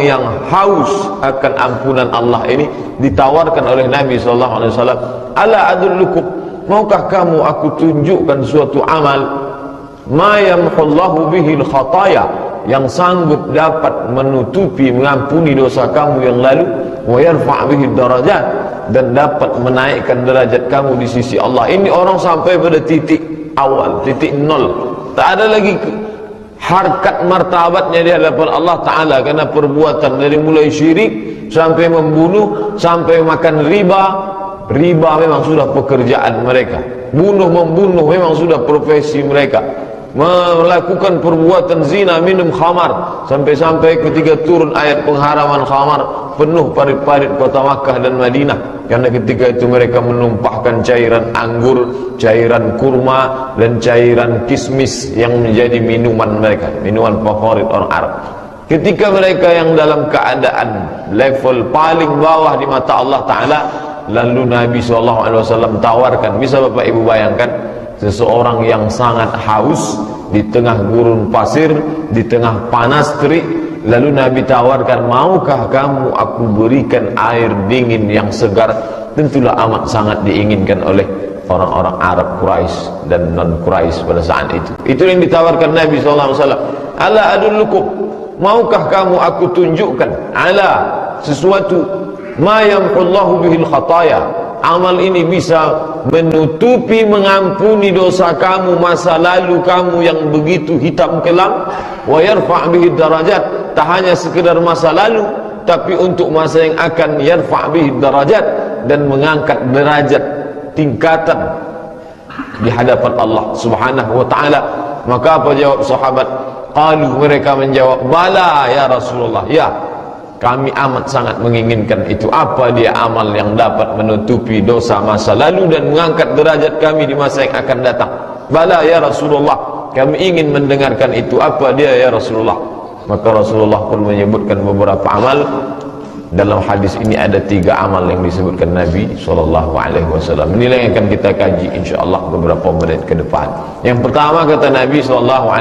yang haus akan ampunan Allah ini ditawarkan oleh Nabi SAW. Ala adullukum, maukah kamu aku tunjukkan suatu amal ma yamhullahu bihil khataya, yang sanggup dapat menutupi, mengampuni dosa kamu yang lalu, wa yarfa' bihi darajat, dan dapat menaikkan derajat kamu di sisi Allah. Ini orang sampai pada titik awal, titik nol, tak ada lagi harkat martabatnya di hadapan Allah Ta'ala, karena perbuatan dari mulai syirik sampai membunuh, sampai makan riba. Riba memang sudah pekerjaan mereka, bunuh-membunuh memang sudah profesi mereka, melakukan perbuatan zina, minum khamar, sampai-sampai ketika turun ayat pengharaman khamar, penuh parit-parit kota Makkah dan Madinah, karena ketika itu mereka menumpahkan cairan anggur, cairan kurma, dan cairan kismis yang menjadi minuman mereka, minuman favorit orang Arab. Ketika mereka yang dalam keadaan level paling bawah di mata Allah Ta'ala, lalu Nabi SAW tawarkan. Bisa Bapak Ibu bayangkan, seseorang yang sangat haus di tengah gurun pasir, di tengah panas terik, lalu Nabi tawarkan, maukah kamu aku berikan air dingin yang segar? Tentulah amat sangat diinginkan oleh orang-orang Arab Quraisy dan non-Quraisy pada saat itu. Itu yang ditawarkan Nabi SAW. Ala adullukum, maukah kamu aku tunjukkan ala sesuatu ma yamhullahu bihil khataya, amal ini bisa menutupi, mengampuni dosa kamu, masa lalu kamu yang begitu hitam kelam, wa yarfa' bihi darajat, tak hanya sekedar masa lalu, tapi untuk masa yang akan, yarfa' bihi darajat, dan mengangkat derajat tingkatan di hadapan Allah Subhanahu wa ta'ala. Maka apa jawab sahabat? Qalu, mereka menjawab, bala ya Rasulullah, ya kami amat sangat menginginkan itu. Apa dia amal yang dapat menutupi dosa masa lalu dan mengangkat derajat kami di masa yang akan datang? Bala ya Rasulullah, kami ingin mendengarkan itu. Apa dia ya Rasulullah? Maka Rasulullah pun menyebutkan beberapa amal. Dalam hadis ini ada 3 amal yang disebutkan Nabi SAW. Inilah yang akan kita kaji insyaAllah beberapa menit ke depan. Yang pertama kata Nabi SAW,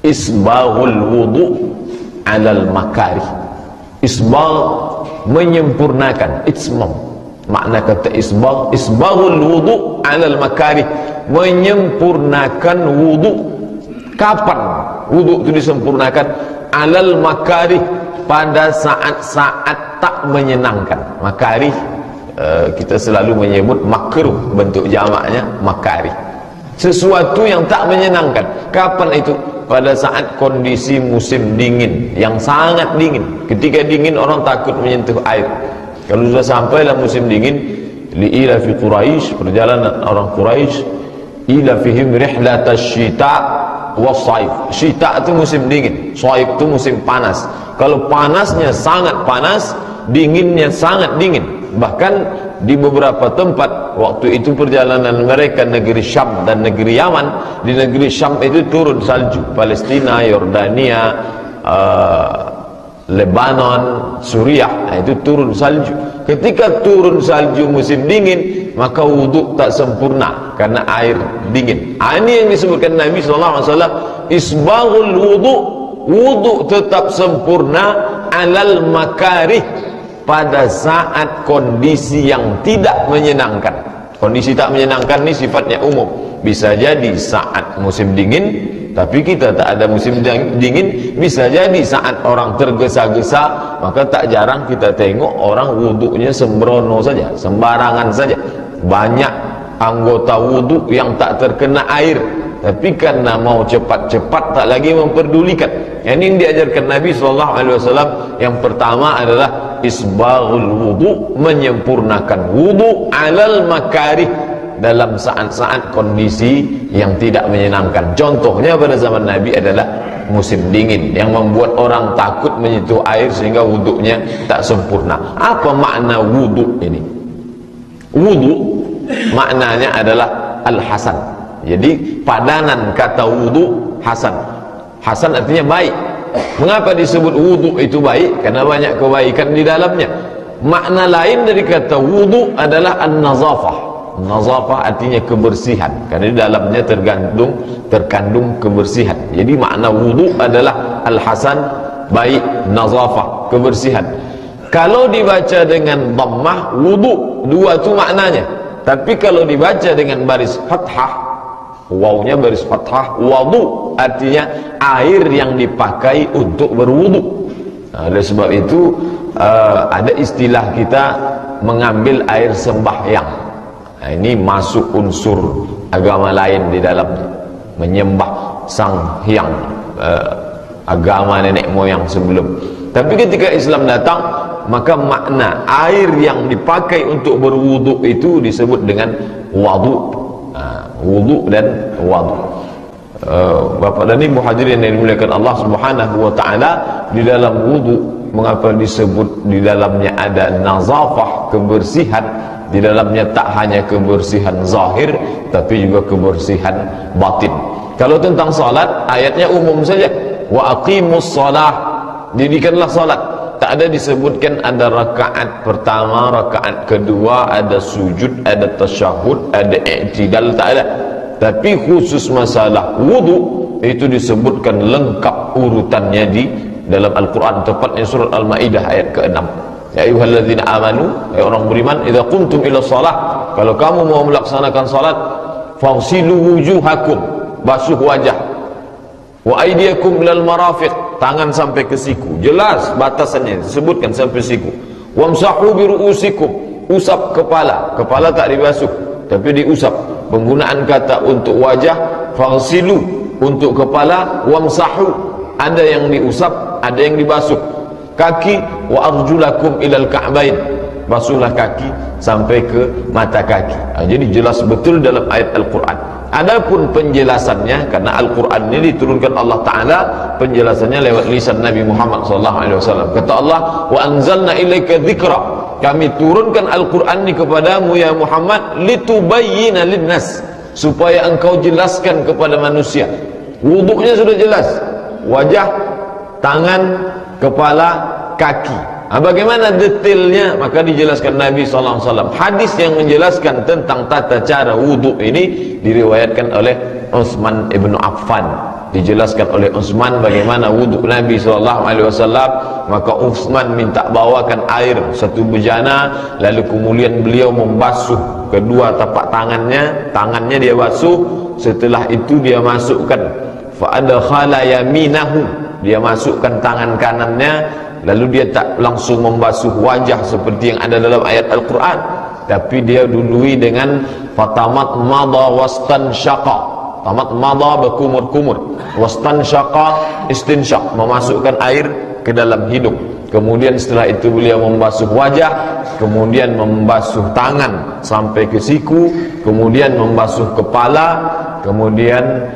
isbaghul wudu' alal makari. Isbagh, menyempurnakan. Itmam, makna kata isbagh, isbaghul wudu' alal makari, menyempurnakan wudu. Kapan wudu itu disempurnakan? Alal makari, pada saat-saat tak menyenangkan. Makari, kita selalu menyebut makruh, bentuk jamaknya makari, sesuatu yang tak menyenangkan. Kapan itu? Pada saat kondisi musim dingin, yang sangat dingin. Ketika dingin orang takut menyentuh air. Kalau sudah sampai dalam musim dingin, li'ila fi Quraisy, perjalanan orang Quraisy, ila fihim rihlatash syita was-saif. Syita itu musim dingin, saif itu musim panas. Kalau panasnya sangat panas, dinginnya sangat dingin. Bahkan di beberapa tempat waktu itu perjalanan mereka negeri Syam dan negeri Yaman, di negeri Syam itu turun salju. Palestina, Yordania, Lebanon, Suriah, itu turun salju. Ketika turun salju musim dingin, maka wudhu tak sempurna karena air dingin. Ini yang disebutkan Nabi SAW, isbaghul wudhu, wudhu tetap sempurna alal makarih, pada saat kondisi yang tidak menyenangkan. Kondisi tak menyenangkan ini sifatnya umum. Bisa jadi saat musim dingin, tapi kita tak ada musim dingin. Bisa jadi saat orang tergesa-gesa, maka tak jarang kita tengok orang wudhunya sembrono saja, sembarangan saja. Banyak anggota wudhu yang tak terkena air, tapi karena mau cepat-cepat tak lagi memperdulikan. Ini yang diajarkan Nabi SAW. Yang pertama adalah isbaghul wudu, menyempurnakan wudu alal makarih, dalam saat-saat kondisi yang tidak menyenangkan. Contohnya pada zaman Nabi adalah musim dingin yang membuat orang takut menyentuh air sehingga wudunya tak sempurna. Apa makna wudu ini? Wudu maknanya adalah al-hasan. Jadi padanan kata wudu hasan. Hasan artinya baik. Mengapa disebut wudu itu baik? Karena banyak kebaikan di dalamnya. Makna lain dari kata wudu adalah an-nazafah. Nazafah artinya kebersihan, karena di dalamnya terkandung kebersihan. Jadi makna wudu adalah al-hasan, baik, nazafah, kebersihan. Kalau dibaca dengan dhammah, wudu, dua tu maknanya. Tapi kalau dibaca dengan baris fathah, wawnya baris fathah, wudu, artinya air yang dipakai untuk berwudu. Oleh sebab itu ada istilah kita mengambil air sembahyang. Ini masuk unsur agama lain di dalamnya, menyembah sang hyang, agama nenek moyang sebelum. Tapi ketika Islam datang, maka makna air yang dipakai untuk berwudu itu disebut dengan wadu. Wudu dan wadu. Bapak dan Ibu hadirin yang dimuliakan Allah Subhanahu wa taala, di dalam wudu mengapa disebut di dalamnya ada nazafah, kebersihan? Di dalamnya tak hanya kebersihan zahir tapi juga kebersihan batin. Kalau tentang salat, ayatnya umum saja. Wa aqimus shalah, dirikanlah salat. Tak ada disebutkan ada rakaat pertama, rakaat kedua, ada sujud, ada tasyahud, ada i'tidal, tak ada. Tapi khusus masalah wudu itu disebutkan lengkap urutannya di dalam Al-Quran, tepatnya surat Al-Maidah ayat ke-6. Ya ayyuhalladzina amanu, ya orang beriman, idza qumtum ila shalah, kalau kamu mau melaksanakan salat, faghsilu wujuhakum, basuh wajah, wa aydiyakum ilal marafiq, tangan sampai ke siku, jelas batasannya disebutkan sampai siku. Wamsahu bi ru'usikum, usap kepala, kepala tak dibasuh tapi diusap. Penggunaan kata untuk wajah faghsilu, untuk kepala wamsahu, ada yang diusap, ada yang dibasuh. Kaki wa arjulakum ilal ka'bain, basuhlah kaki sampai ke mata kaki. Jadi jelas betul dalam ayat Al-Quran. Adapun penjelasannya, karena Al-Quran ini diturunkan Allah Ta'ala, penjelasannya lewat lisan Nabi Muhammad SAW. Kata Allah, wa anzalna ilaika dzikra, kami turunkan Al-Quran ini kepadamu ya Muhammad, litubayyina linnas, supaya engkau jelaskan kepada manusia. Wuduknya sudah jelas, wajah, tangan, kepala, kaki. Bagaimana detailnya? Maka dijelaskan Nabi SAW. Hadis yang menjelaskan tentang tata cara wudhu ini diriwayatkan oleh Utsman ibn Affan. Dijelaskan oleh Utsman bagaimana wudhu Nabi SAW. Maka Utsman minta bawakan air satu bejana, lalu kemudian beliau membasuh kedua tapak tangannya, tangannya dia basuh. Setelah itu dia masukkan fa'adkhala yaminahu, dia masukkan tangan kanannya, lalu dia tak langsung membasuh wajah seperti yang ada dalam ayat Al-Quran, tapi dia dului dengan fatamat madha wastan syaqa. Tamat madha berkumur-kumur, wastan syaqa istinsyaq, memasukkan air ke dalam hidung. Kemudian setelah itu beliau membasuh wajah, kemudian membasuh tangan sampai ke siku, kemudian membasuh kepala, kemudian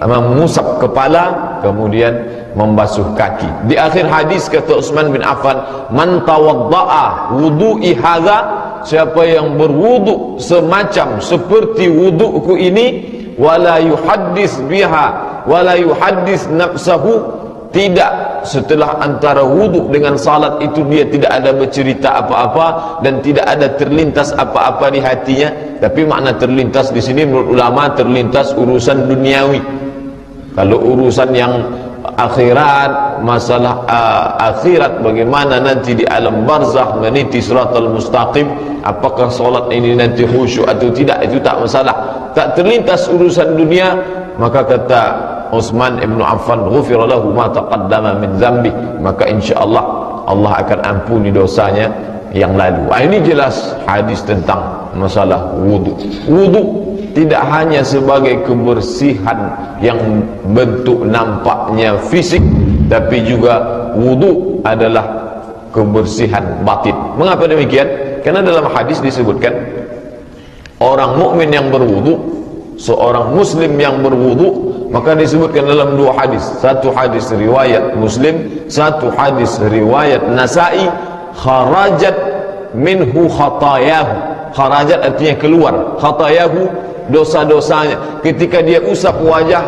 mengusap kepala, kemudian membasuh kaki. Di akhir hadis kata Utsman bin Affan, man tawadda'a wudu'i hadza, siapa yang berwudu semacam seperti wuduku ini, wala yuhaddis biha wala yuhaddis nafsahu, tidak setelah antara wudu dengan salat itu dia tidak ada bercerita apa-apa dan tidak ada terlintas apa-apa di hatinya. Tapi makna terlintas di sini menurut ulama terlintas urusan duniawi. Kalau urusan yang akhirat, masalah akhirat, bagaimana nanti di alam barzakh meniti siratal mustaqim, apakah solat ini nanti khusyuk atau tidak, itu tak masalah. Tak terlintas urusan dunia, maka kata Utsman ibn Affan, ghufira lahu ma taqaddama min dzambi, maka insyaallah Allah akan ampuni dosanya yang lalu. Ini jelas hadis tentang masalah wudu. Wudu tidak hanya sebagai kebersihan yang bentuk nampaknya fisik, tapi juga wudu adalah kebersihan batin. Mengapa demikian? Karena dalam hadis disebutkan orang mukmin yang berwudu, seorang muslim yang berwudu, maka disebutkan dalam dua hadis. Satu hadis riwayat Muslim, satu hadis riwayat Nasa'i, kharajat minhu khatayahu. Kharajat artinya keluar, khatayahu dosa-dosanya. Ketika dia usap wajah,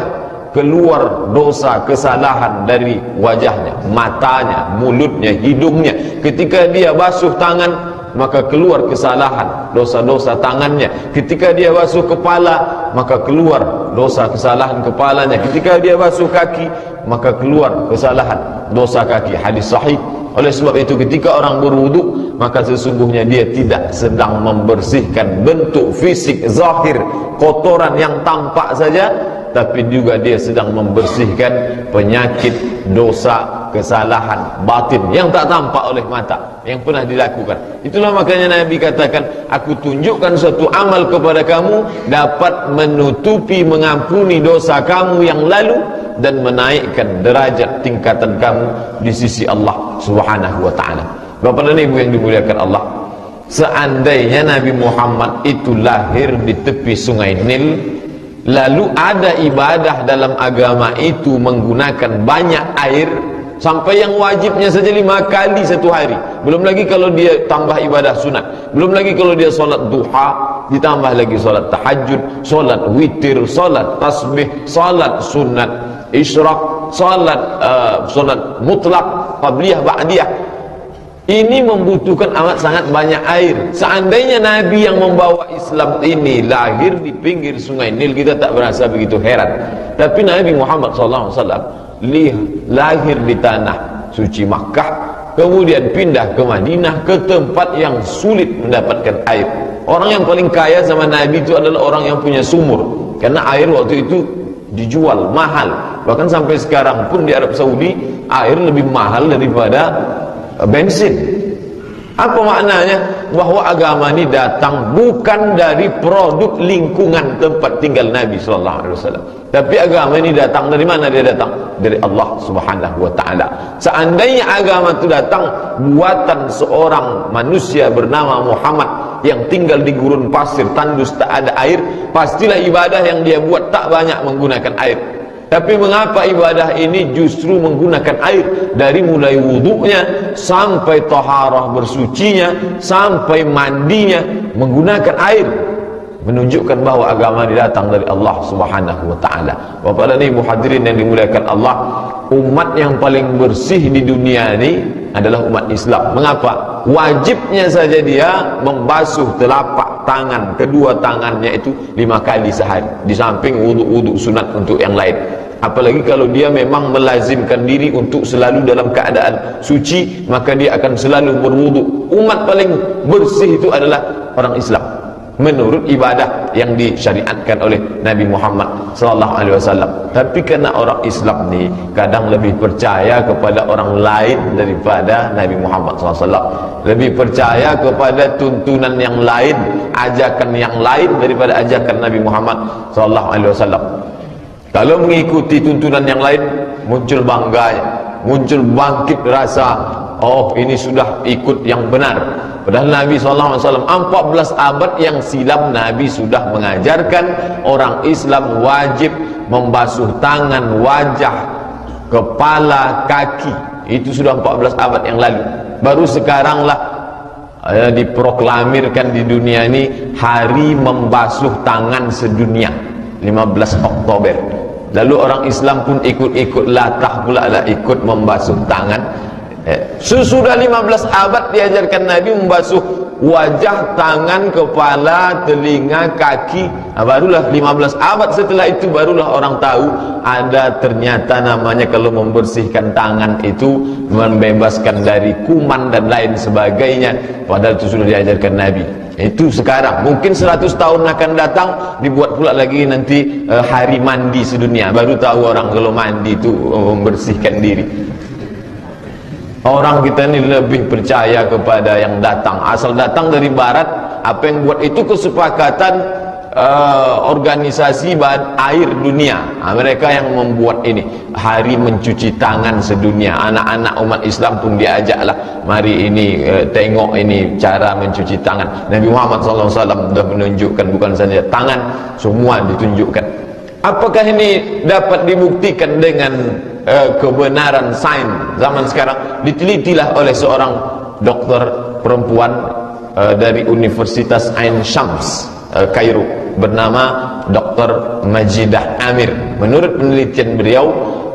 keluar dosa, kesalahan dari wajahnya, matanya, mulutnya, hidungnya. Ketika dia basuh tangan, maka keluar kesalahan, dosa-dosa tangannya. Ketika dia basuh kepala, maka keluar dosa kesalahan kepalanya. Ketika dia basuh kaki, maka keluar kesalahan dosa kaki. Hadis sahih. Oleh sebab itu ketika orang berwudu, maka sesungguhnya dia tidak sedang membersihkan bentuk fisik zahir, kotoran yang tampak saja, tapi juga dia sedang membersihkan penyakit, dosa, kesalahan batin yang tak tampak oleh mata, yang pernah dilakukan. Itulah makanya Nabi katakan, aku tunjukkan suatu amal kepada kamu, dapat menutupi, mengampuni dosa kamu yang lalu, dan menaikkan derajat tingkatan kamu di sisi Allah Subhanahu wa ta'ala. Bapak dan Ibu yang dimuliakan Allah, seandainya Nabi Muhammad itu lahir di tepi sungai Nil, lalu ada ibadah dalam agama itu menggunakan banyak air, sampai yang wajibnya saja 5 kali satu hari, belum lagi kalau dia tambah ibadah sunat, belum lagi kalau dia solat duha, ditambah lagi solat tahajud, solat witir, solat tasbih, solat sunat isyraq, solat mutlak, qabliyah, ba'diyah. Ini membutuhkan amat sangat banyak air. Seandainya Nabi yang membawa Islam ini lahir di pinggir sungai Nil, kita tak berasa begitu heran. Tapi Nabi Muhammad SAW lahir di tanah suci Makkah, kemudian pindah ke Madinah, ke tempat yang sulit mendapatkan air. Orang yang paling kaya zaman Nabi itu adalah orang yang punya sumur, karena air waktu itu dijual mahal. Bahkan sampai sekarang pun di Arab Saudi air lebih mahal daripada bensin. Apa maknanya? Bahwa agama ini datang bukan dari produk lingkungan tempat tinggal Nabi SAW, tapi agama ini datang dari mana? Dia datang dari Allah Subhanahu wa ta'ala. Seandainya agama itu datang buatan seorang manusia bernama Muhammad yang tinggal di gurun pasir tandus, tak ada air, pastilah ibadah yang dia buat tak banyak menggunakan air. Tapi mengapa ibadah ini justru menggunakan air? Dari mulai wudunya sampai taharah bersucinya, sampai mandinya menggunakan air, menunjukkan bahwa agama ini datang dari Allah Subhanahu wa ta'ala. Bapak dan Ibu hadirin yang dimuliakan Allah, umat yang paling bersih di dunia ini adalah umat Islam. Mengapa? Wajibnya saja dia membasuh telapak tangan, kedua tangannya itu 5 kali sehari, di samping wudu-wudu sunat untuk yang lain. Apalagi kalau dia memang melazimkan diri untuk selalu dalam keadaan suci, maka dia akan selalu berwudu. Umat paling bersih itu adalah orang Islam, menurut ibadah yang disyariatkan oleh Nabi Muhammad SAW. Tapi karena orang Islam ni kadang lebih percaya kepada orang lain daripada Nabi Muhammad SAW, lebih percaya kepada tuntunan yang lain, ajakan yang lain daripada ajakan Nabi Muhammad SAW. Kalau mengikuti tuntunan yang lain, muncul bangganya, muncul bangkit rasa, oh ini sudah ikut yang benar. Padahal Nabi SAW 14 abad yang silam Nabi sudah mengajarkan orang Islam wajib membasuh tangan, wajah, kepala, kaki. Itu sudah 14 abad yang lalu. Baru sekaranglah diproklamirkan di dunia ini hari membasuh tangan sedunia, 15 Oktober. Lalu orang Islam pun ikut-ikut latah pula lah, ikut membasuh tangan. Sesudah 15 abad diajarkan Nabi membasuh wajah, tangan, kepala, telinga, kaki. Barulah 15 abad setelah itu barulah orang tahu ada ternyata namanya kalau membersihkan tangan itu membebaskan dari kuman dan lain sebagainya. Padahal itu sudah diajarkan Nabi. Itu sekarang, mungkin 100 tahun akan datang dibuat pula lagi nanti hari mandi sedunia, baru tahu orang kalau mandi itu membersihkan diri. Orang kita ini lebih percaya kepada yang datang, asal datang dari barat. Apa yang buat itu kesepakatan organisasi air dunia. Mereka yang membuat ini hari mencuci tangan sedunia. Anak-anak umat Islam pun diajaklah, mari ini tengok ini cara mencuci tangan. Nabi Muhammad SAW sudah menunjukkan, bukan saja tangan, semua ditunjukkan. Apakah ini dapat dibuktikan dengan kebenaran sains zaman sekarang? Ditelitilah oleh seorang dokter perempuan dari Universitas Ain Shams Kairo, bernama Dr. Majidah Amir. Menurut penelitian beliau,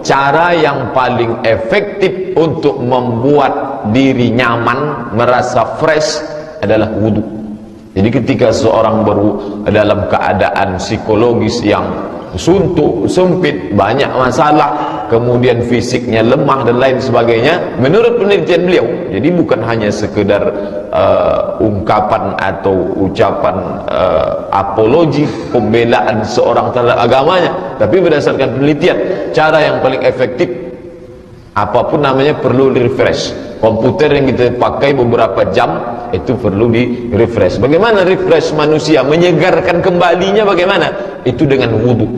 cara yang paling efektif untuk membuat diri nyaman, merasa fresh adalah wudu. Jadi ketika seorang dalam keadaan psikologis yang suntuk, sempit, banyak masalah, kemudian fisiknya lemah dan lain sebagainya, menurut penelitian beliau. Jadi bukan hanya sekedar ungkapan atau ucapan apologi, pembelaan seorang terhadap agamanya, tapi berdasarkan penelitian, cara yang paling efektif, apapun namanya, perlu di refresh. Komputer yang kita pakai beberapa jam itu perlu di refresh. Bagaimana refresh manusia, menyegarkan kembalinya bagaimana? Itu dengan wudu.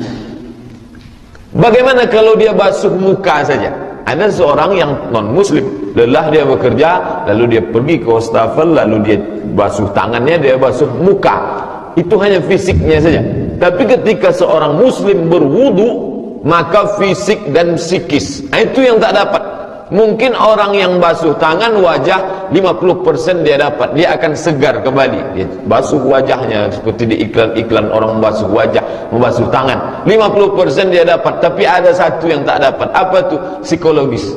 Bagaimana kalau dia basuh muka saja? Ada seorang yang non muslim, lelah dia bekerja, lalu dia pergi ke wastafel, lalu dia basuh tangannya, dia basuh muka. Itu hanya fisiknya saja. Tapi ketika seorang muslim berwudu, maka fisik dan psikis, itu yang tak dapat. Mungkin orang yang basuh tangan, wajah 50% dia dapat, dia akan segar kembali. Dia basuh wajahnya seperti di iklan-iklan orang membasuh wajah, membasuh tangan, 50% dia dapat. Tapi ada satu yang tak dapat. Apa itu? Psikologis.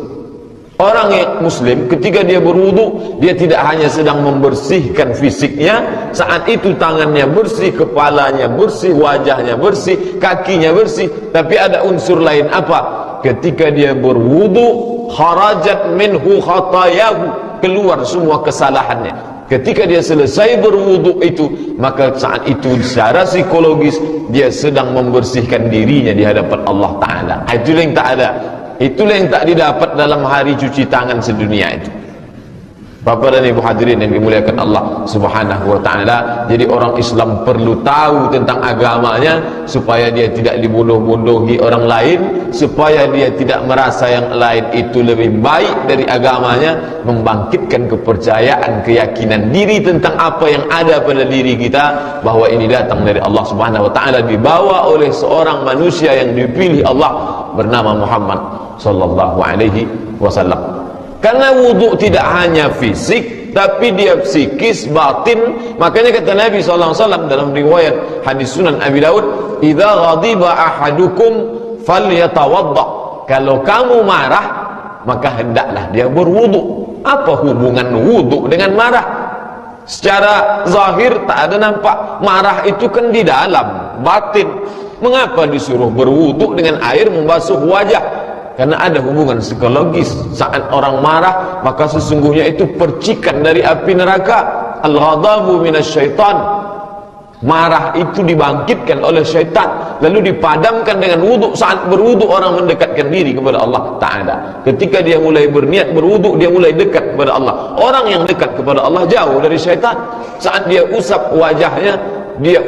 Orang yang muslim ketika dia berwudu, dia tidak hanya sedang membersihkan fisiknya, saat itu tangannya bersih, kepalanya bersih, wajahnya bersih, kakinya bersih, tapi ada unsur lain. Apa? Ketika dia berwudu, kharajat minhu khatayahu, keluar semua kesalahannya. Ketika dia selesai berwudu itu, maka saat itu secara psikologis dia sedang membersihkan dirinya di hadapan Allah Ta'ala. Itulah yang tak ada, itulah yang tak didapat dalam hari cuci tangan sedunia itu. Bapak dan Ibu hadirin yang dimuliakan Allah Subhanahu wa Ta'ala. Jadi orang Islam perlu tahu tentang agamanya supaya dia tidak dibodoh-bodohi orang lain, supaya dia tidak merasa yang lain itu lebih baik dari agamanya, membangkitkan kepercayaan, keyakinan diri tentang apa yang ada pada diri kita, bahwa ini datang dari Allah Subhanahu wa Ta'ala, dibawa oleh seorang manusia yang dipilih Allah bernama Muhammad sallallahu alaihi wasallam. Karena wudu tidak hanya fisik, tapi dia psikis, batin. Makanya kata Nabi SAW dalam riwayat hadis Sunan Abi Daud, "Idza ghadiba ahadukum falyatawadda." Kalau kamu marah, maka hendaklah dia berwudu. Apa hubungan wudu dengan marah? Secara zahir tak ada nampak. Marah itu kan di dalam, batin. Mengapa disuruh berwudu dengan air membasuh wajah? Karena ada hubungan psikologis. Saat orang marah, maka sesungguhnya itu percikan dari api neraka. Al-ghadabu minasyaitan. Marah itu dibangkitkan oleh syaitan, lalu dipadamkan dengan wudu. Saat berwudu orang mendekatkan diri kepada Allah Ta'ala. Ketika dia mulai berniat berwudu, dia mulai dekat kepada Allah. Orang yang dekat kepada Allah jauh dari syaitan. Saat dia usap wajahnya, dia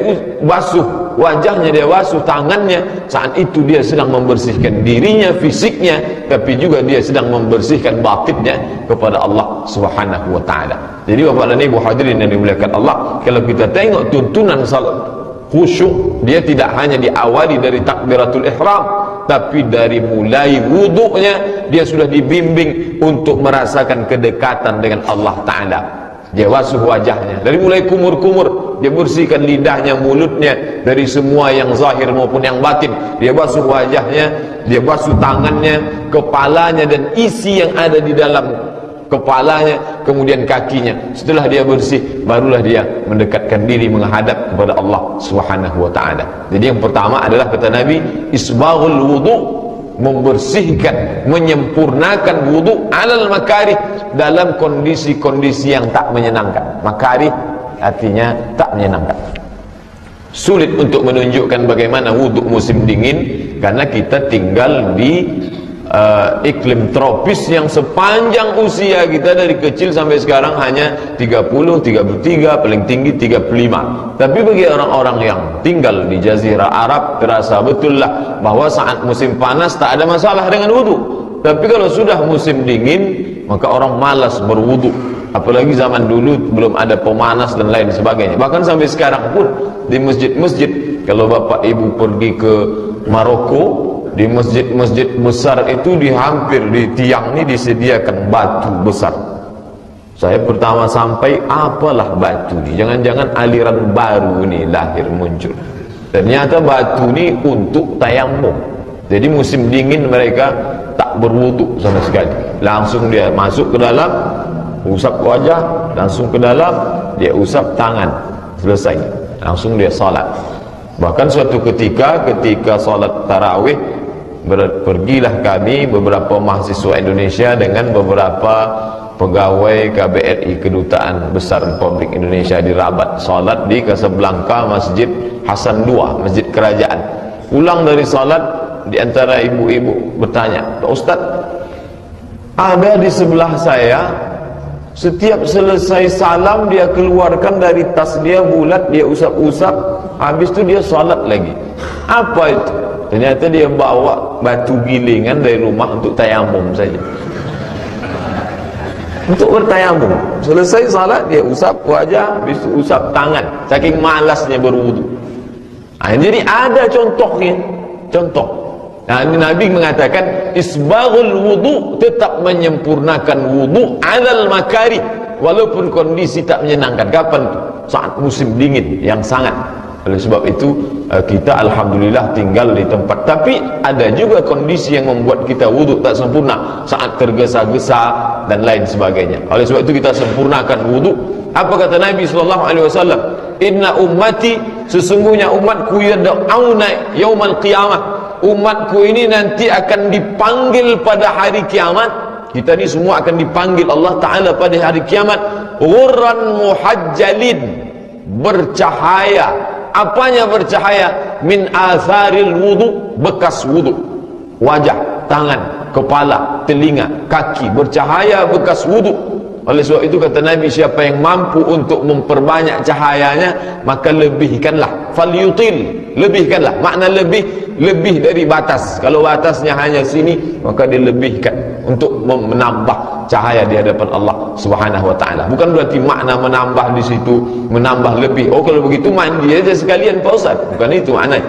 basuh wajahnya, dia basuh tangannya, saat itu dia sedang membersihkan dirinya, fisiknya, tapi juga dia sedang membersihkan batinnya kepada Allah Subhanahu wa Ta'ala. Jadi Bapak dan Ibu hadirin yang dimuliakan Allah, kalau kita tengok tuntunan salat khusyuk, dia tidak hanya diawali dari takbiratul ihram, tapi dari mulai wudunya dia sudah dibimbing untuk merasakan kedekatan dengan Allah Ta'ala. Dia basuh wajahnya dari mulai kumur-kumur, dia bersihkan lidahnya, mulutnya dari semua yang zahir maupun yang batin. Dia basuh wajahnya, dia basuh tangannya, kepalanya dan isi yang ada di dalam kepalanya, kemudian kakinya. Setelah dia bersih, barulah dia mendekatkan diri menghadap kepada Allah Subhanahu wa Ta'ala. Jadi yang pertama adalah kata Nabi, isbaghul wudu, membersihkan, menyempurnakan wudu alal makarih, dalam kondisi-kondisi yang tak menyenangkan. Makarih artinya tak menyenangkan. Sulit untuk menunjukkan bagaimana wudu musim dingin, karena kita tinggal di iklim tropis yang sepanjang usia kita dari kecil sampai sekarang hanya 30, 33, paling tinggi 35. Tapi bagi orang-orang yang tinggal di Jazirah Arab, terasa betul lah bahwa saat musim panas tak ada masalah dengan wudu. Tapi kalau sudah musim dingin, maka orang malas berwudu. Apalagi zaman dulu belum ada pemanas dan lain sebagainya. Bahkan sampai sekarang pun di masjid-masjid, kalau Bapak Ibu pergi ke Maroko, di masjid-masjid besar itu hampir di tiang ini disediakan batu besar. Saya pertama sampai, apalah batu ini? Jangan-jangan aliran baru ini lahir muncul. Ternyata batu ini untuk tayamum. Jadi musim dingin mereka tak berwudu sama sekali. Langsung dia masuk ke dalam, usap wajah, langsung ke dalam, dia usap tangan, selesai. Langsung dia salat. Bahkan suatu ketika salat tarawih, pergilah kami beberapa mahasiswa Indonesia dengan beberapa pegawai KBRI, Kedutaan Besar Republik Indonesia di Rabat, salat di Casablanca, Masjid Hasan II, masjid kerajaan. Pulang dari salat, di antara ibu-ibu bertanya, "Pak Ustaz, ada di sebelah saya, setiap selesai salam dia keluarkan dari tas dia bulat, dia usap-usap, habis itu dia salat lagi. Apa itu?" Ternyata dia bawa batu gilingan dari rumah untuk tayamum saja, untuk bertayamum. Selesai salat dia usap wajah, habis itu usap tangan, saking malasnya berwudu. Jadi ada contohnya, contoh. Ini Nabi mengatakan isbaghul wudu, tetap menyempurnakan wudu alal makari, walaupun kondisi tak menyenangkan. Kapan itu? Saat musim dingin yang sangat. Oleh sebab itu kita alhamdulillah tinggal di tempat, tapi ada juga kondisi yang membuat kita wudu tak sempurna, saat tergesa-gesa dan lain sebagainya. Oleh sebab itu kita sempurnakan wudu. Apa kata Nabi SAW? Inna ummati, sesungguhnya umatku yad'auna yaumal qiyamah, umatku ini nanti akan dipanggil pada hari kiamat. Kita ni semua akan dipanggil Allah Ta'ala pada hari kiamat. Ghurran muhajjalin, bercahaya. Apanya bercahaya? Min atharil wudu, bekas wudu. Wajah, tangan, kepala, telinga, kaki, bercahaya bekas wudu. Oleh sebab itu kata Nabi, siapa yang mampu untuk memperbanyak cahayanya, maka lebihkanlah. Falyutil, lebihkanlah. Makna lebih dari batas. Kalau batasnya hanya sini, maka dia lebihkan untuk menambah cahaya di hadapan Allah Subhanahu wa taala. Bukan berarti makna menambah di situ, menambah lebih. Oh, kalau begitu mandi aja sekalian Pak Ustaz. Bukan itu maknanya.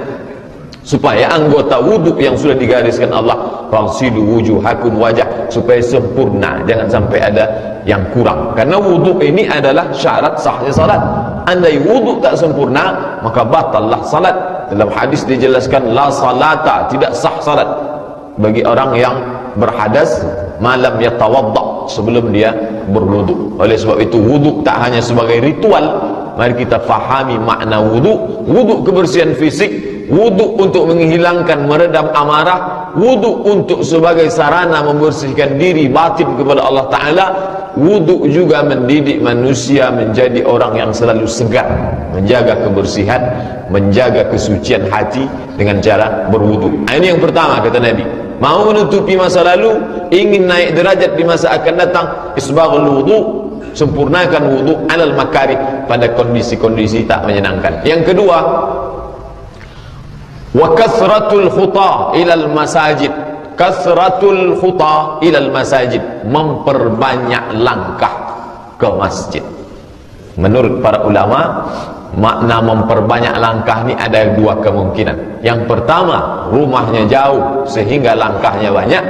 Supaya anggota wudhu yang sudah digariskan Allah, fagsilu wujuhakum, wajah, supaya sempurna, jangan sampai ada yang kurang. Karena wudhu ini adalah syarat sahnya salat. Andai wudhu tak sempurna, maka batallah salat. Dalam hadis dijelaskan, la salata, tidak sah salat bagi orang yang berhadas malam yatawadda, sebelum dia berwudu. Oleh sebab itu wudu tak hanya sebagai ritual, mari kita fahami makna wudu. Wudu kebersihan fisik, wudu untuk menghilangkan, meredam amarah, wudu untuk sebagai sarana membersihkan diri batin kepada Allah Ta'ala. Wudu juga mendidik manusia menjadi orang yang selalu segar, menjaga kebersihan, menjaga kesucian hati dengan cara berwudu. Ini yang pertama kata Nabi. Mau menutupi masa lalu, ingin naik derajat di masa akan datang, isbaghul wudu, sempurnakan wudu alal makari, pada kondisi-kondisi tak menyenangkan. Yang kedua, wa kasratul khuta ilal masajid, kasratul khuta ilal masajid, memperbanyak langkah ke masjid. Menurut para ulama, makna memperbanyak langkah ni ada dua kemungkinan. Yang pertama, rumahnya jauh sehingga langkahnya banyak.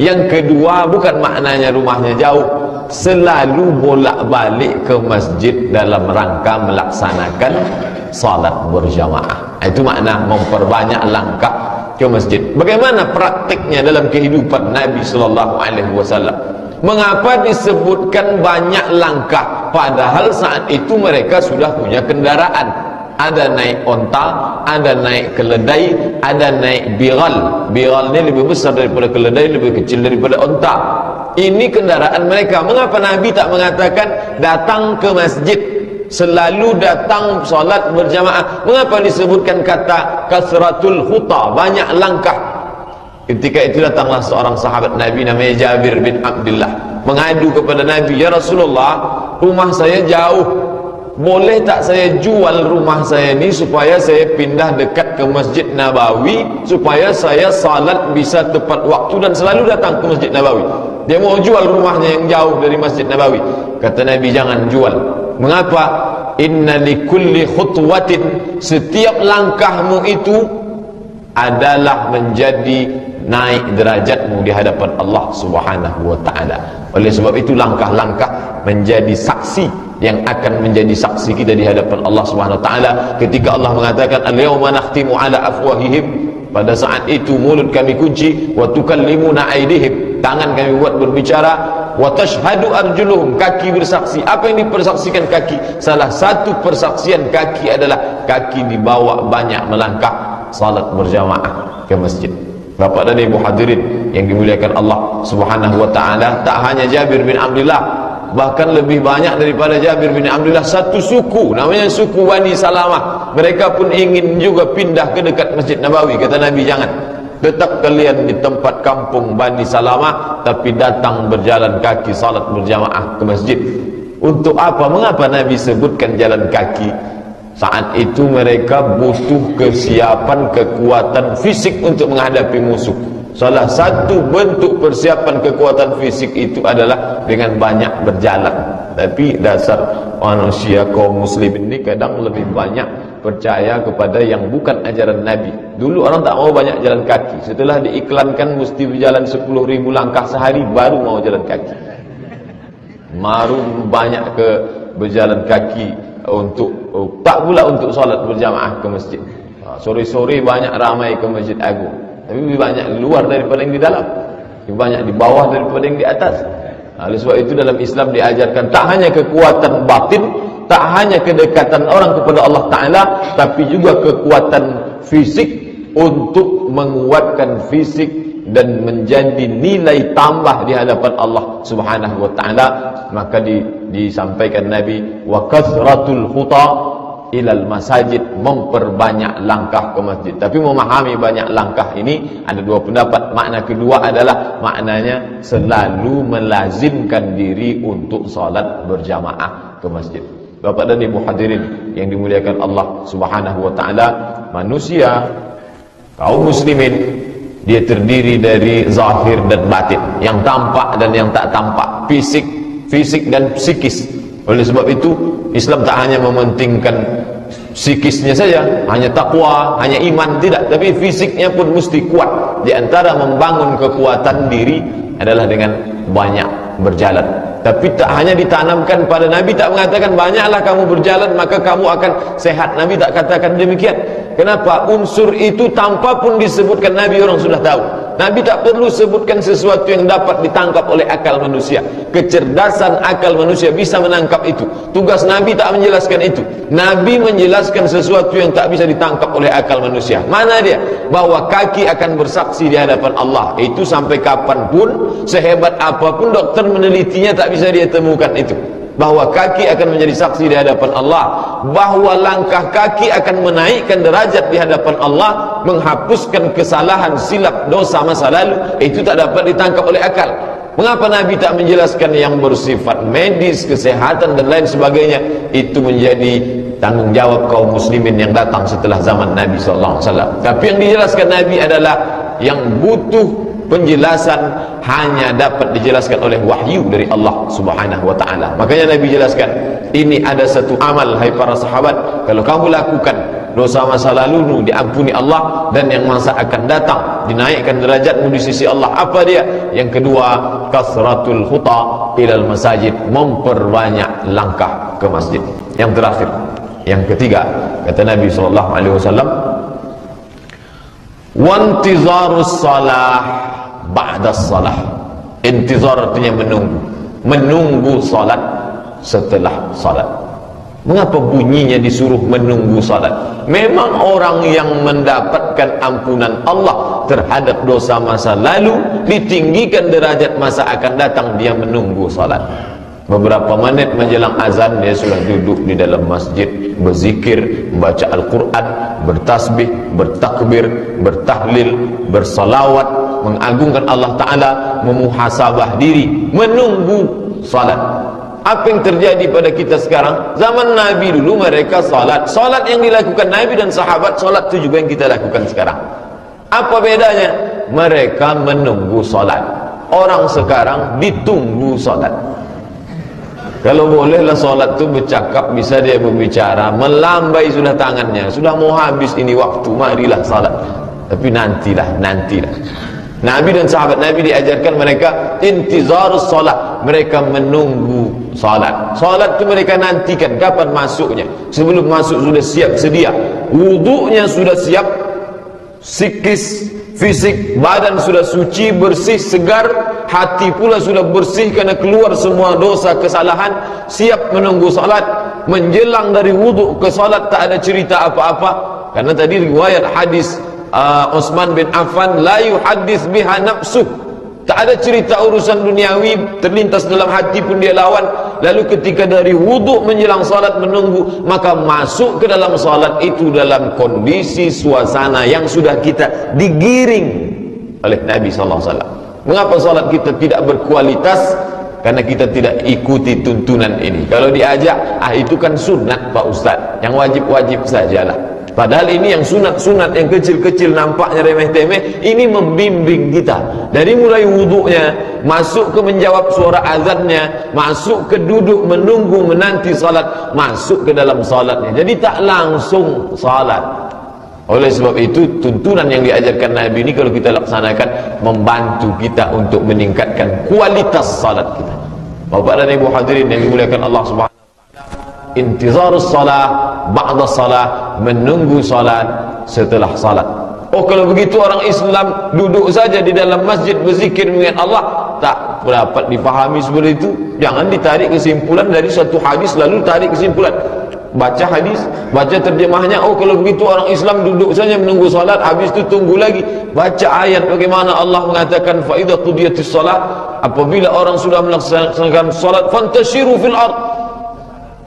Yang kedua, bukan maknanya rumahnya jauh, selalu bolak-balik ke masjid dalam rangka melaksanakan salat berjamaah. Itu makna memperbanyak langkah ke masjid. Bagaimana praktiknya dalam kehidupan Nabi sallallahu alaihi wasallam? Mengapa disebutkan banyak langkah, padahal saat itu mereka sudah punya kendaraan? Ada naik onta, ada naik keledai, ada naik biral. Biral ini lebih besar daripada keledai, lebih kecil daripada onta. Ini kendaraan mereka. Mengapa Nabi tak mengatakan datang ke masjid, selalu datang solat berjamaah? Mengapa disebutkan kata kasratul khuta, banyak langkah? Ketika itu datanglah seorang sahabat Nabi namanya Jabir bin Abdullah, mengadu kepada Nabi, "Ya Rasulullah, rumah saya jauh, boleh tak saya jual rumah saya ini supaya saya pindah dekat ke Masjid Nabawi, supaya saya salat bisa tepat waktu dan selalu datang ke Masjid Nabawi." Dia mau jual rumahnya yang jauh dari Masjid Nabawi. Kata Nabi, jangan jual. Mengapa? Inna likulli khutwatin, setiap langkahmu itu adalah menjadi naik derajatmu di hadapan Allah Subhanahu wa taala. Oleh sebab itu langkah-langkah menjadi saksi yang akan menjadi saksi kita di hadapan Allah Subhanahu wa taala. Ketika Allah mengatakan al-yauma nakhtimu ala afwahihim, pada saat itu mulut kami kunci, wa tukallimuna aydihim, tangan kami buat berbicara, wa tashhadu arjuluhum, kaki bersaksi. Apa yang dipersaksikan kaki? Salah satu persaksian kaki adalah kaki dibawa banyak melangkah salat berjamaah ke masjid. Bapak dan Ibu hadirin yang dimuliakan Allah Subhanahu wa taala, tak hanya Jabir bin Abdullah, bahkan lebih banyak daripada Jabir bin Abdullah, satu suku namanya suku Bani Salamah. Mereka pun ingin juga pindah ke dekat Masjid Nabawi. Kata Nabi, jangan, tetap kalian di tempat kampung Bani Salamah, tapi datang berjalan kaki salat berjamaah ke masjid. Untuk apa? Mengapa Nabi sebutkan jalan kaki? Saat itu mereka butuh kesiapan, kekuatan fisik untuk menghadapi musuh. Salah satu bentuk persiapan kekuatan fisik itu adalah dengan banyak berjalan. Tapi dasar manusia kaum muslim ini kadang lebih banyak percaya kepada yang bukan ajaran Nabi. Dulu orang tak mau banyak jalan kaki. Setelah diiklankan mesti berjalan 10.000 langkah sehari, baru mau jalan kaki. Baru banyak ke berjalan kaki untuk tak pula untuk solat berjamaah ke masjid. Sore-sore banyak ramai ke Masjid Agung, tapi lebih banyak di luar daripada yang di dalam, lebih banyak di bawah daripada yang di atas. Oleh sebab itu dalam Islam diajarkan tak hanya kekuatan batin, tak hanya kedekatan orang kepada Allah Ta'ala, tapi juga kekuatan fisik untuk menguatkan fisik dan menjadi nilai tambah di hadapan Allah Subhanahu wa taala. Maka disampaikan Nabi, wa kasratul khuta ilal masajid, memperbanyak langkah ke masjid. Tapi memahami banyak langkah ini ada dua pendapat. Makna kedua adalah maknanya selalu melazimkan diri untuk salat berjamaah ke masjid. Bapak dan Ibu hadirin yang dimuliakan Allah Subhanahu wa taala, manusia kaum muslimin dia terdiri dari zahir dan batin, yang tampak dan yang tak tampak, fisik dan psikis. Oleh sebab itu Islam tak hanya mementingkan psikisnya saja, hanya takwa, hanya iman, tidak, tapi fisiknya pun mesti kuat. Di antara membangun kekuatan diri adalah dengan banyak berjalan. Tapi tak hanya ditanamkan pada Nabi, tak mengatakan banyaklah kamu berjalan maka kamu akan sehat. Nabi tak katakan demikian. Kenapa? Unsur itu tanpa pun disebutkan Nabi, orang sudah tahu. Nabi tak perlu sebutkan sesuatu yang dapat ditangkap oleh akal manusia. Kecerdasan akal manusia bisa menangkap itu. Tugas Nabi tak menjelaskan itu. Nabi menjelaskan sesuatu yang tak bisa ditangkap oleh akal manusia. Mana dia? Bahwa kaki akan bersaksi di hadapan Allah. Itu sampai kapanpun, sehebat apapun dokter menelitinya, tak bisa dia temukan itu. Bahwa kaki akan menjadi saksi di hadapan Allah, bahwa langkah kaki akan menaikkan derajat di hadapan Allah, menghapuskan kesalahan, silap, dosa masa lalu. Itu tak dapat ditangkap oleh akal. Mengapa Nabi tak menjelaskan yang bersifat medis, kesehatan dan lain sebagainya? Itu menjadi tanggung jawab kaum muslimin yang datang setelah zaman Nabi SAW. Tapi yang dijelaskan Nabi adalah yang butuh penjelasan hanya dapat dijelaskan oleh wahyu dari Allah Subhanahu wa taala. Makanya Nabi jelaskan, ini ada satu amal hai para sahabat, kalau kamu lakukan, dosa masa lalumu diampuni Allah, dan yang masa akan datang dinaikkan derajatmu di sisi Allah. Apa dia? Yang kedua, kasratul khuta ilal masajid, memperbanyak langkah ke masjid. Yang terakhir, yang ketiga, kata Nabi sallallahu alaihi wasallam, wantizarus salah ba'da salah. Intizar artinya menunggu salat setelah salat. Mengapa bunyinya disuruh menunggu salat? Memang orang yang mendapatkan ampunan Allah terhadap dosa masa lalu, ditinggikan derajat masa akan datang, dia menunggu salat. Beberapa menit menjelang azan dia sudah duduk di dalam masjid, berzikir, membaca Al-Quran, bertasbih, bertakbir, bertahlil, bersalawat, mengagungkan Allah Ta'ala, memuhasabah diri, menunggu salat. Apa yang terjadi pada kita sekarang? Zaman Nabi dulu mereka salat. Salat yang dilakukan Nabi dan sahabat, salat itu juga yang kita lakukan sekarang. Apa bedanya? Mereka menunggu salat. Orang sekarang ditunggu salat. Kalau bolehlah solat tu bercakap, bisa dia berbicara, melambai sudah tangannya, sudah mau habis ini waktu, marilah salat. Tapi nantilah. Nabi dan sahabat Nabi diajarkan mereka intizarus salat, mereka menunggu salat. Salat tu mereka nantikan kapan masuknya. Sebelum masuk sudah siap sedia, wudunya sudah siap, psikis fisik badan sudah suci, bersih, segar, hati pula sudah bersih karena keluar semua dosa, kesalahan, siap menunggu salat. Menjelang dari wudhu ke salat tak ada cerita apa-apa, karena tadi riwayat hadis Utsman bin Affan, la yuhaddits biha nafsuh, tak ada cerita urusan duniawi terlintas dalam hati pun dia lawan. Lalu ketika dari wudhu menjelang salat menunggu, maka masuk ke dalam salat itu dalam kondisi suasana yang sudah kita digiring oleh Nabi sallallahu alaihi wasallam. Mengapa salat kita tidak berkualitas? Karena kita tidak ikuti tuntunan ini. Kalau diajak, itu kan sunat Pak Ustaz, yang wajib-wajib sajalah. Padahal ini yang sunat-sunat, yang kecil-kecil nampaknya remeh-temeh, ini membimbing kita dari mulai wudhunya, masuk ke menjawab suara azannya, masuk ke duduk menunggu menanti salat, masuk ke dalam salatnya. Jadi tak langsung salat. Oleh sebab itu tuntunan yang diajarkan Nabi ini kalau kita laksanakan membantu kita untuk meningkatkan kualitas salat kita. Bapak dan Ibu hadirin yang dimuliakan Allah Subhanahu wa taala, intizarus salah ba'da salah, menunggu salat setelah salat. Oh, kalau begitu orang Islam duduk saja di dalam masjid berzikir mengingat Allah, tak dapat dipahami seperti itu. Jangan ditarik kesimpulan dari satu hadis lalu tarik kesimpulan. Baca hadis, baca terjemahnya. Oh, kalau begitu orang Islam duduk saja menunggu salat, habis itu tunggu lagi. Baca ayat bagaimana Allah mengatakan fa idza qudiyatis shalah, apabila orang sudah melaksanakan salat fantashiru fil ard.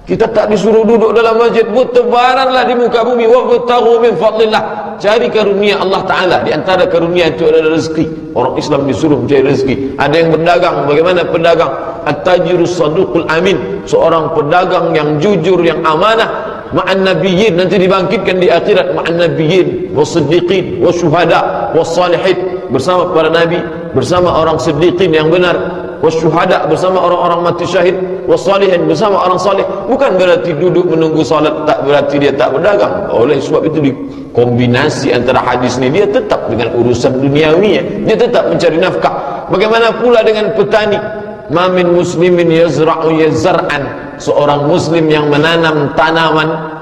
Kita tak disuruh duduk dalam masjid, bertebaranlah di muka bumi, wabtaghu min fadlillah, cari karunia Allah Ta'ala. Di antara karunia itu adalah rezeki. Orang Islam disuruh mencari rezeki. Ada yang berdagang, bagaimana pedagang? At-tajirus saduqul amin, seorang pedagang yang jujur, yang amanah. Ma'an nabiyyin, nanti dibangkitkan di akhirat. Ma'an nabiyyin, wassiddiqin, wasyuhada, wassalihin, bersama para nabi, bersama orang siddiqin yang benar, wasyuhada, bersama orang-orang mati syahid, wassalihin, bersama orang salih. Bukan berarti duduk menunggu salat tak berarti dia tak berdagang. Oleh sebab itu dikombinasi antara hadis ini, dia tetap dengan urusan duniawinya, dia tetap mencari nafkah. Bagaimana pula dengan petani? Ma min muslimin yazra'u yazar'an, seorang muslim yang menanam tanaman,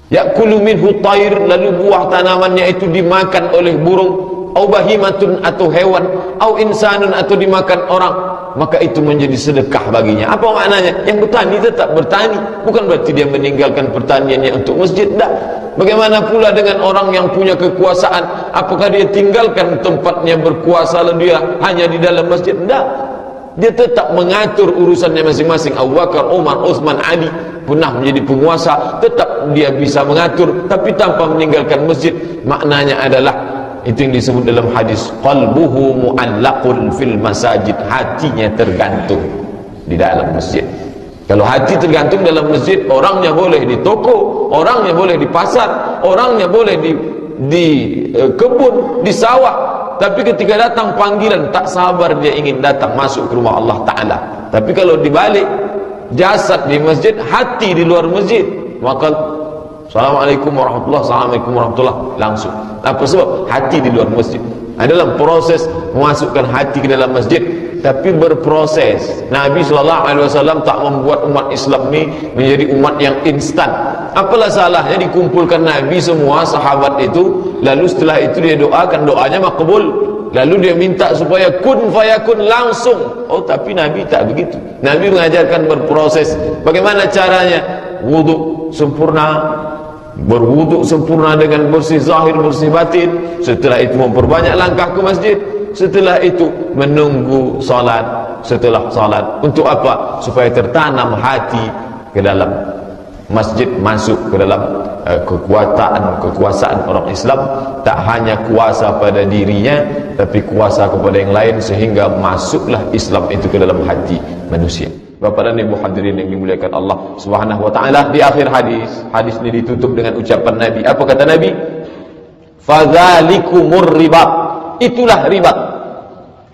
ya'kulu minhu tayr, lalu buah tanamannya itu dimakan oleh burung, au bahimatun, atau hewan, au insanun, atau dimakan orang, maka itu menjadi sedekah baginya. Apa maknanya? Yang bertani tetap bertani, bukan berarti dia meninggalkan pertaniannya untuk masjid. Tak. Bagaimana pula dengan orang yang punya kekuasaan? Apakah dia tinggalkan tempatnya berkuasa lalu dia hanya di dalam masjid? Tak. Dia tetap mengatur urusannya masing-masing. Abu Bakar, Umar, Utsman, Ali pernah menjadi penguasa, tetap dia bisa mengatur tapi tanpa meninggalkan masjid. Maknanya adalah itu yang disebut dalam hadis, qalbuhu mu'allaqun fil masajid, hatinya tergantung di dalam masjid. Kalau hati tergantung dalam masjid, orangnya boleh di toko, orangnya boleh di pasar, orangnya boleh di kebun, di sawah, tapi ketika datang panggilan tak sabar dia ingin datang masuk ke rumah Allah Ta'ala. Tapi kalau dibalik, jasad di masjid, hati di luar masjid, maka Assalamualaikum warahmatullahi, Assalamualaikum warahmatullahi, langsung. Apa sebab? Hati di luar masjid. Dalam proses memasukkan hati ke dalam masjid, tapi berproses. Nabi SAW tak membuat umat Islam ini menjadi umat yang instan. Apalah salahnya dikumpulkan Nabi semua sahabat itu, lalu setelah itu dia doakan, doanya makbul, lalu dia minta supaya kun fayakun langsung. Oh, tapi Nabi tak begitu. Nabi mengajarkan berproses. Bagaimana caranya? Wudhu sempurna, berwudhu sempurna dengan bersih zahir, bersih batin. Setelah itu memperbanyak langkah ke masjid. Setelah itu menunggu salat. Setelah salat, untuk apa? Supaya tertanam hati ke dalam masjid, masuk ke dalam kekuasaan orang Islam. Tak hanya kuasa pada dirinya, tapi kuasa kepada yang lain, sehingga masuklah Islam itu ke dalam hati manusia. Bapak dan Ibu hadirin yang dimuliakan Allah Subhanahu wa taala, di akhir hadis ini ditutup dengan ucapan Nabi. Apa kata Nabi? Fadzalikumur ribat, itulah ribat.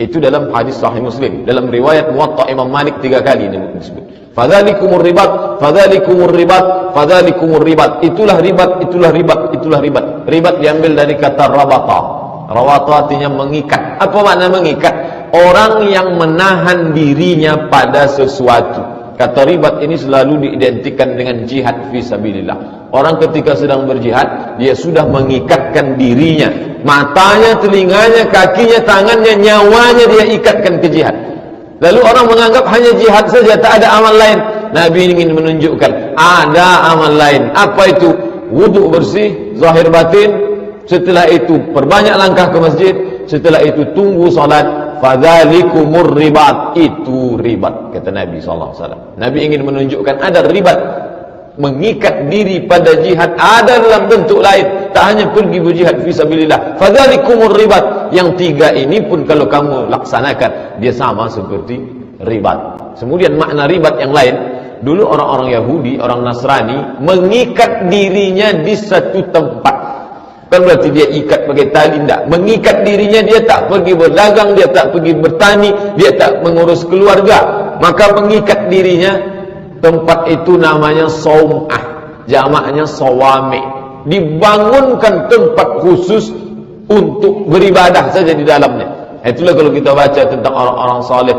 Itu dalam hadis sahih Muslim. Dalam riwayat Muwatta Imam Malik 3 kali ini disebut. Fadzalikumur ribat, fadzalikumur ribat, fadzalikumur ribat. Itulah ribat, itulah ribat, itulah ribat. Ribat diambil dari kata rabata. Rabata artinya mengikat. Apa makna mengikat? Orang yang menahan dirinya pada sesuatu. Kata ribat ini selalu diidentikan dengan jihad fisabilillah. Orang ketika sedang berjihad, dia sudah mengikatkan dirinya, matanya, telinganya, kakinya, tangannya, nyawanya dia ikatkan ke jihad. Lalu orang menganggap hanya jihad saja, tak ada amal lain. Nabi ingin menunjukkan ada amal lain. Apa itu? Wudu bersih, zahir batin. Setelah itu perbanyak langkah ke masjid. Setelah itu tunggu salat. Fadzalikumur ribat, itu ribat, kata Nabi SAW. Nabi ingin menunjukkan ada ribat, mengikat diri pada jihad, ada dalam bentuk lain, tak hanya pergi berjihad fisabilillah. Fadzalikumur ribat, yang tiga ini pun kalau kamu laksanakan, dia sama seperti ribat. Kemudian makna ribat yang lain, dulu orang-orang Yahudi, orang Nasrani mengikat dirinya di satu tempat. Kan berarti dia ikat pakai tali, tidak. Mengikat dirinya, dia tak pergi berdagang, dia tak pergi bertani, dia tak mengurus keluarga. Maka mengikat dirinya, tempat itu namanya saumah, jamaknya sawami. Dibangunkan tempat khusus untuk beribadah saja di dalamnya. Itulah kalau kita baca tentang orang-orang saleh,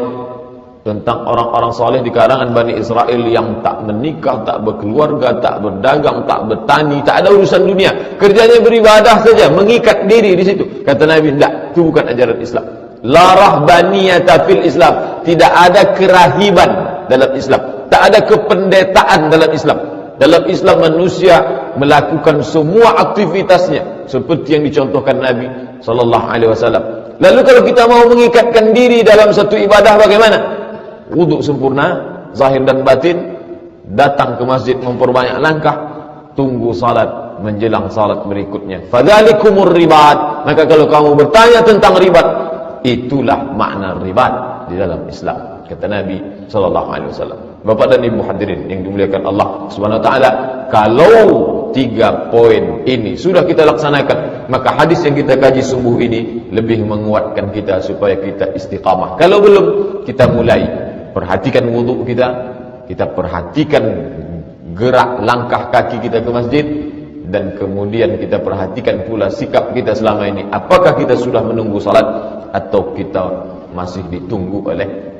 tentang orang-orang soleh di kalangan Bani Israel yang tak menikah, tak berkeluarga, tak berdagang, tak bertani, tak ada urusan dunia, kerjanya beribadah saja, mengikat diri di situ. Kata Nabi, tidak, itu bukan ajaran Islam. La rahbaniyata fil Islam, tidak ada kerahiban dalam Islam, tak ada kependetaan dalam Islam. Dalam Islam manusia melakukan semua aktivitasnya seperti yang dicontohkan Nabi SAW. Lalu kalau kita mau mengikatkan diri dalam satu ibadah, bagaimana? Wuduk sempurna, zahir dan batin, datang ke masjid memperbanyak langkah, tunggu salat menjelang salat berikutnya. Fadzalikumur ribat. Maka kalau kamu bertanya tentang ribat, itulah makna ribat di dalam Islam, kata Nabi SAW. Bapak dan Ibu hadirin yang dimuliakan Allah Subhanahu wa taala, kalau 3 poin ini sudah kita laksanakan, maka hadis yang kita kaji subuh ini lebih menguatkan kita supaya kita istiqamah. Kalau belum, kita mulai perhatikan wudu kita, kita perhatikan gerak langkah kaki kita ke masjid, dan kemudian kita perhatikan pula sikap kita selama ini. Apakah kita sudah menunggu salat atau kita masih ditunggu oleh